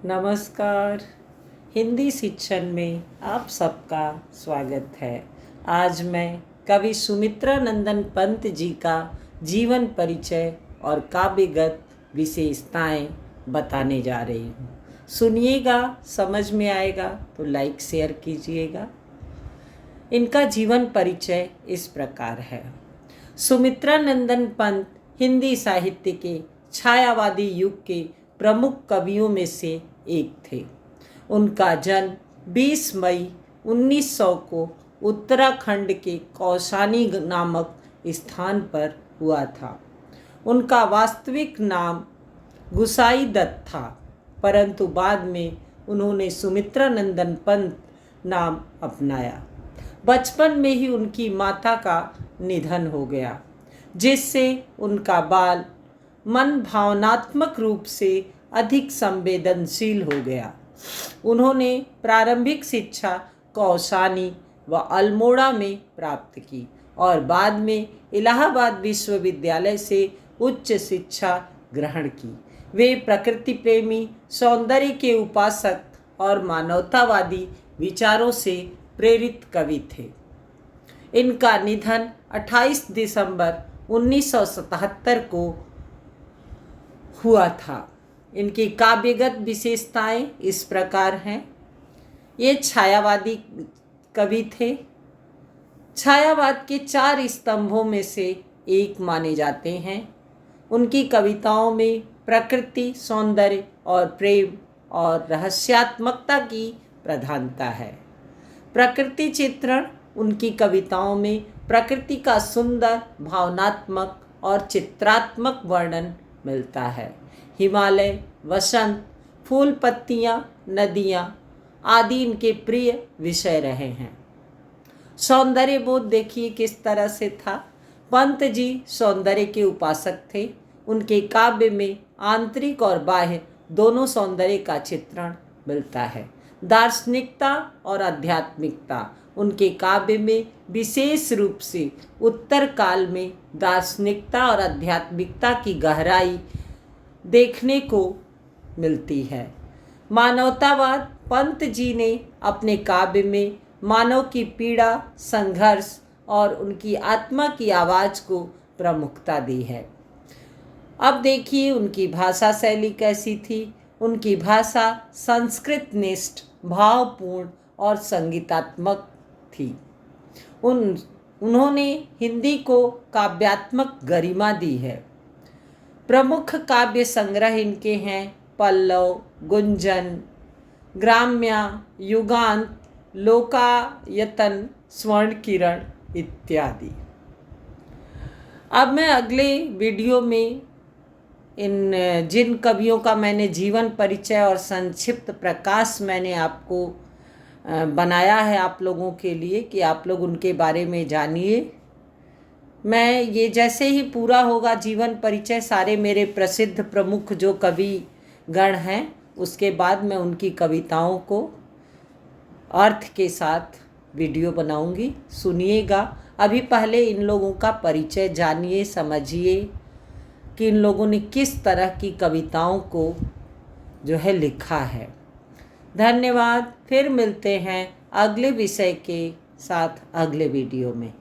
नमस्कार। हिंदी शिक्षण में आप सबका स्वागत है। आज मैं कवि सुमित्रा नंदन पंत जी का जीवन परिचय और काव्यगत विशेषताएं बताने जा रही हूँ। सुनिएगा, समझ में आएगा तो लाइक शेयर कीजिएगा। इनका जीवन परिचय इस प्रकार है। सुमित्रा नंदन पंत हिंदी साहित्य के छायावादी युग के प्रमुख कवियों में से एक थे। उनका जन्म 20 मई 1900 को उत्तराखंड के कौसानी नामक स्थान पर हुआ था। उनका वास्तविक नाम गुसाई दत्त था, परंतु बाद में उन्होंने सुमित्रा नंदन पंत नाम अपनाया। बचपन में ही उनकी माता का निधन हो गया, जिससे उनका बाल मन भावनात्मक रूप से अधिक संवेदनशील हो गया। उन्होंने प्रारंभिक शिक्षा कौसानी व अल्मोड़ा में प्राप्त की और बाद में इलाहाबाद विश्वविद्यालय से उच्च शिक्षा ग्रहण की। वे प्रकृति प्रेमी, सौंदर्य के उपासक और मानवतावादी विचारों से प्रेरित कवि थे। इनका निधन 28 दिसंबर 1977 को हुआ था। इनकी काव्यगत विशेषताएं इस प्रकार हैं। ये छायावादी कवि थे। छायावाद के 4 स्तंभों में से एक माने जाते हैं। उनकी कविताओं में प्रकृति, सौंदर्य और प्रेम और रहस्यात्मकता की प्रधानता है। प्रकृति चित्रण उनकी कविताओं में प्रकृति का सुंदर, भावनात्मक और चित्रात्मक वर्णन मिलता है। हिमालय, वसंत, फूल पत्तियाँ, नदियाँ आदि इनके प्रिय विषय रहे हैं। सौंदर्य बोध देखिए किस तरह से था। पंत जी सौंदर्य के उपासक थे। उनके काव्य में आंतरिक और बाह्य दोनों सौंदर्य का चित्रण मिलता है। दार्शनिकता और आध्यात्मिकता उनके काव्य में विशेष रूप से उत्तर काल में दार्शनिकता और आध्यात्मिकता की गहराई देखने को मिलती है। मानवतावाद पंत जी ने अपने काव्य में मानव की पीड़ा, संघर्ष और उनकी आत्मा की आवाज़ को प्रमुखता दी है। अब देखिए उनकी भाषा शैली कैसी थी। उनकी भाषा संस्कृत निष्ठ, भावपूर्ण और संगीतात्मक थी। उन्होंने हिंदी को काव्यात्मक गरिमा दी है। प्रमुख काव्य संग्रह इनके हैं पल्लव, गुंजन, ग्राम्या, युगांत, लोकायतन, स्वर्ण किरण इत्यादि। अब मैं अगले वीडियो में जिन कवियों का मैंने जीवन परिचय और संक्षिप्त प्रकाश मैंने आपको बनाया है आप लोगों के लिए कि आप लोग उनके बारे में जानिए। मैं ये जैसे ही पूरा होगा जीवन परिचय, सारे मेरे प्रसिद्ध प्रमुख जो कवि गण हैं, उसके बाद मैं उनकी कविताओं को अर्थ के साथ वीडियो बनाऊंगी। सुनिएगा। अभी पहले इन लोगों का परिचय जानिए, समझिए कि इन लोगों ने किस तरह की कविताओं को जो है लिखा है। धन्यवाद। फिर मिलते हैं अगले विषय के साथ अगले वीडियो में।